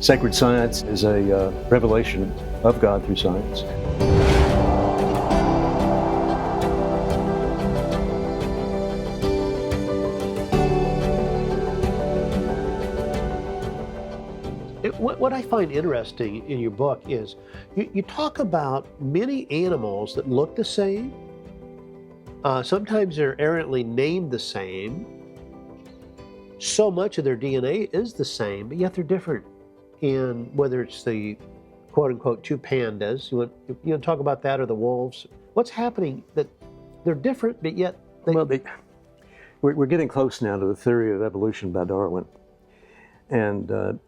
Sacred science is a revelation of God through science. What I find interesting in your book is you talk about many animals that look the same. Sometimes they're errantly named the same. So much of their DNA is the same, but yet they're different. In whether it's the quote-unquote two pandas, you want to talk about that, or the wolves? What's happening that they're different, but yet we're getting close now to the theory of evolution by Darwin. And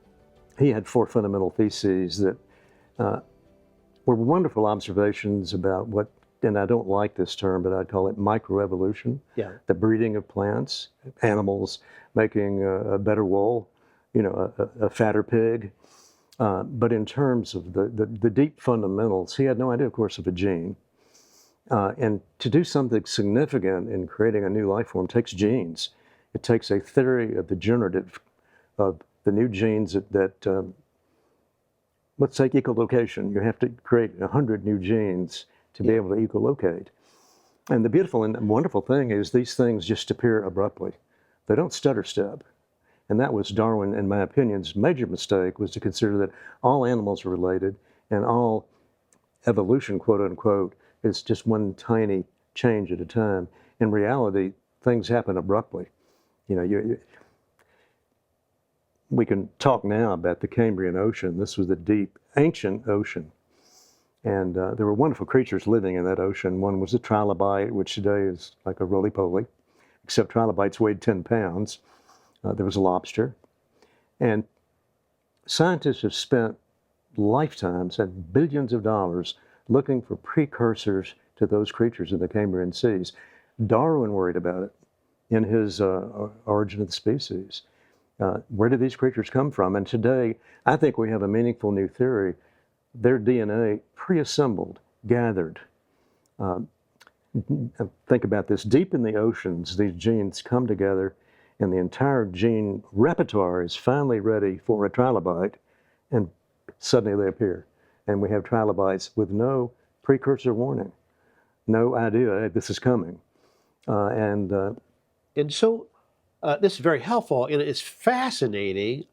he had four fundamental theses that were wonderful observations about what, and I don't like this term, but I'd call it microevolution. Yeah. The breeding of plants, animals making a better wool, a fatter pig. But in terms of the deep fundamentals, he had no idea, of course, of a gene. And to do something significant in creating a new life form takes genes. It takes a theory of the generative, of the new genes that let's take echolocation. You have to create 100 new genes to be able to echolocate. And the beautiful and wonderful thing is these things just appear abruptly. They don't stutter step. And that was Darwin, in my opinion's major mistake, was to consider that all animals are related and all evolution, quote unquote, is just one tiny change at a time. In reality, things happen abruptly. We can talk now about the Cambrian Ocean. This was the deep, ancient ocean. And there were wonderful creatures living in that ocean. One was a trilobite, which today is like a roly-poly, except trilobites weighed 10 pounds. There was a lobster. And scientists have spent lifetimes and billions of dollars looking for precursors to those creatures in the Cambrian seas. Darwin worried about it in his Origin of the Species. Where did these creatures come from? And today, I think we have a meaningful new theory. Their DNA pre-assembled, gathered. Think about this. Deep in the oceans, these genes come together, and the entire gene repertoire is finally ready for a trilobite, and suddenly they appear. And we have trilobites with no precursor warning, no idea, hey, this is coming. And so this is very helpful, and it's fascinating,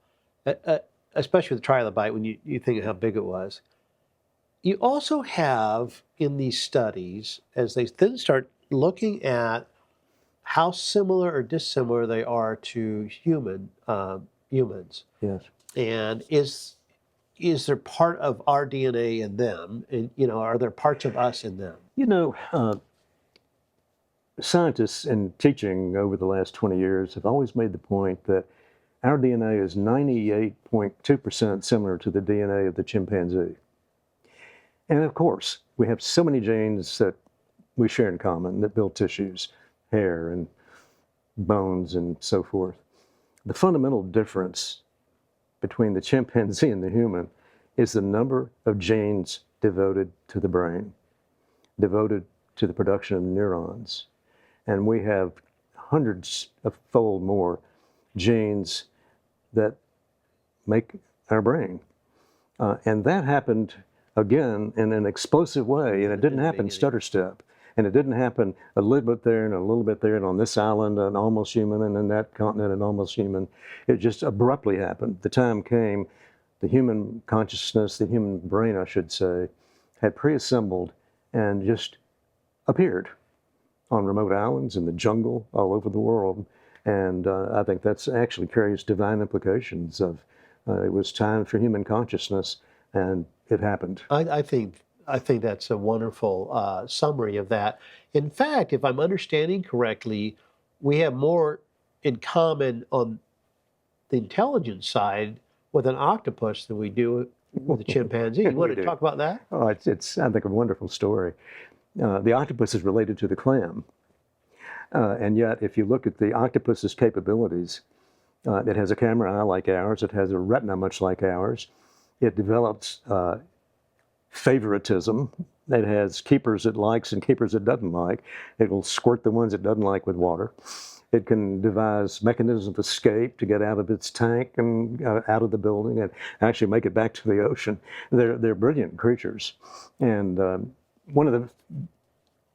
especially with the trilobite, when you think of how big it was. You also have in these studies, as they then start looking at how similar or dissimilar they are to humans. Yes. And is there part of our DNA in them? And, are there parts of us in them? Scientists in teaching over the last 20 years have always made the point that our DNA is 98.2% similar to the DNA of the chimpanzee. And of course, we have so many genes that we share in common that build tissues, hair and bones and so forth. The fundamental difference between the chimpanzee and the human is the number of genes devoted to the brain, devoted to the production of neurons. And we have hundreds of fold more genes that make our brain. And that happened, again, in an explosive way, and it didn't happen stutter step. And it didn't happen a little bit there and a little bit there, and on this island, an almost human, and in that continent, an almost human. It just abruptly happened. The time came, the human consciousness, the human brain, I should say, had pre-assembled and just appeared on remote islands, in the jungle, all over the world. And I think that's actually carries divine implications of it was time for human consciousness, and it happened. I think that's a wonderful summary of that. In fact, if I'm understanding correctly, we have more in common on the intelligence side with an octopus than we do with a chimpanzee. You want to talk about that? Oh, it's I think, a wonderful story. The octopus is related to the clam. And yet, if you look at the octopus's capabilities, it has a camera eye like ours. It has a retina much like ours. It develops favoritism. It has keepers it likes and keepers it doesn't like. It will squirt the ones it doesn't like with water. It can devise mechanisms of escape to get out of its tank and out of the building and actually make it back to the ocean. They're brilliant creatures. And one of the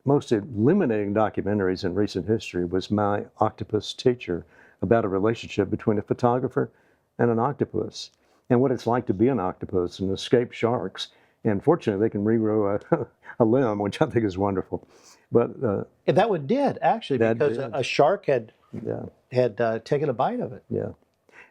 most illuminating documentaries in recent history was My Octopus Teacher, about a relationship between a photographer and an octopus and what it's like to be an octopus and escape sharks. And fortunately, they can regrow a limb, which I think is wonderful. But And that one did, actually, that because did. a shark had Yeah, taken a bite of it. yeah.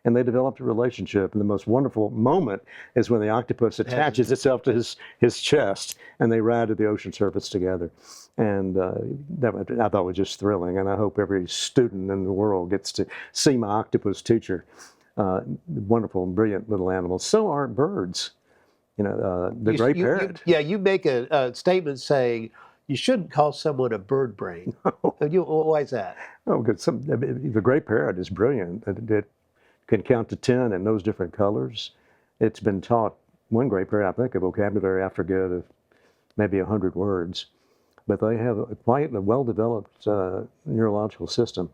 And they developed a relationship. And the most wonderful moment is when the octopus attaches itself to his chest and they ride to the ocean surface together. And that I thought was just thrilling. And I hope every student in the world gets to see My Octopus Teacher. Wonderful and brilliant little animals. So are birds. You know, the gray parrot. You make a statement saying you shouldn't call someone a bird brain. Why is that? Oh, because the gray parrot is brilliant. It can count to 10 and knows different colors. It's been taught, one gray parrot, I think, a vocabulary, I forget, of maybe 100 words. But they have quite a well-developed neurological system.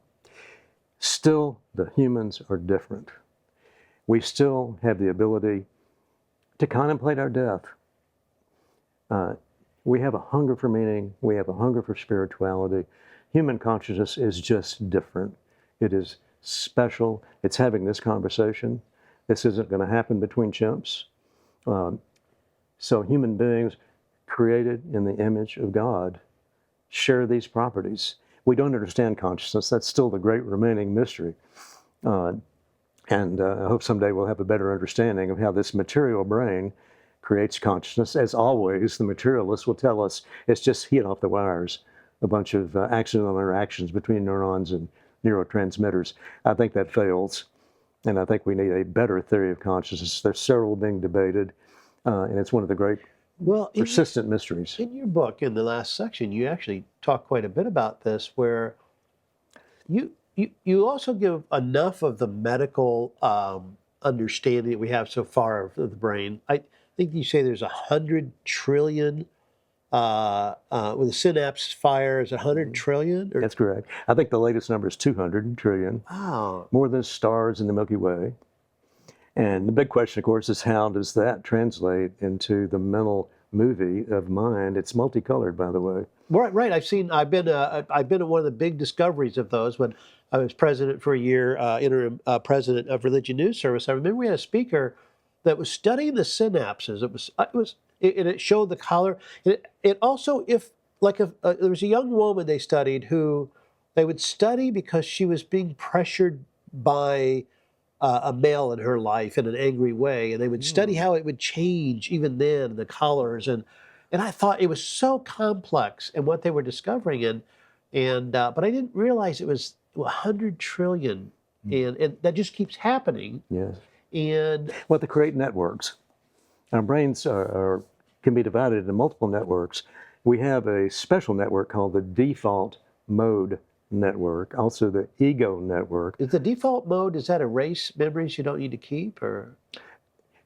Still, the humans are different. We still have the ability to contemplate our death. We have a hunger for meaning. We have a hunger for spirituality. Human consciousness is just different. It is special. It's having this conversation. This isn't going to happen between chimps. So human beings created in the image of God share these properties. We don't understand consciousness. That's still the great remaining mystery. And I hope someday we'll have a better understanding of how this material brain creates consciousness. As always, the materialists will tell us it's just heat off the wires, a bunch of accidental interactions between neurons and neurotransmitters. I think that fails, and I think we need a better theory of consciousness. There's several being debated, and it's one of the great persistent mysteries. In your book, in the last section, you actually talk quite a bit about this, where you also give enough of the medical understanding that we have so far of the brain. I think you say there's 100 trillion, when the synapse fires, 100 trillion? That's correct. I think the latest number is 200 trillion. Wow. More than stars in the Milky Way. And the big question, of course, is how does that translate into the mental movie of mind? It's multicolored, by the way. Right. I've been at one of the big discoveries of those when I was president for a year, interim president of Religion News Service. I remember we had a speaker that was studying the synapses. It showed the color. It also, there was a young woman they studied who they would study because she was being pressured by a male in her life in an angry way, and they would study how it would change even then, the colors, and I thought it was so complex in what they were discovering, but I didn't realize it was 100 trillion, and that just keeps happening. Yes. And well, to create networks. Our brains can be divided into multiple networks. We have a special network called the default mode network, also the ego network. Is the default mode, does that erase memories you don't need to keep, or?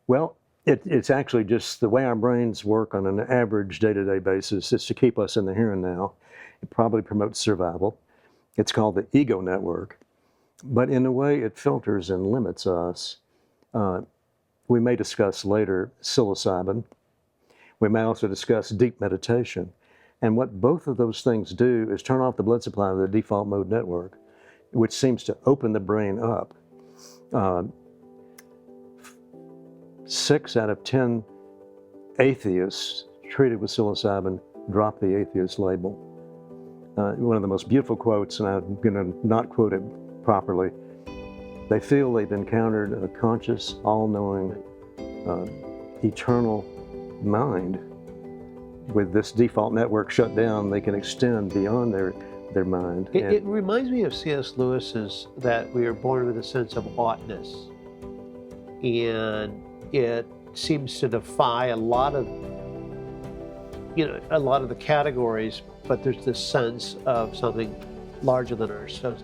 Well, it's actually just the way our brains work on an average day-to-day basis is to keep us in the here and now. It probably promotes survival. It's called the ego network. But in a way, it filters and limits us. We may discuss later psilocybin. We may also discuss deep meditation. And what both of those things do is turn off the blood supply of the default mode network, which seems to open the brain up. 6 out of 10 atheists treated with psilocybin drop the atheist label. One of the most beautiful quotes, and I'm going to not quote it properly, they feel they've encountered a conscious, all-knowing, eternal mind. With this default network shut down, they can extend beyond their mind. It reminds me of C.S. Lewis's that we are born with a sense of oughtness. And it seems to defy a lot of the categories, but there's this sense of something larger than ourselves.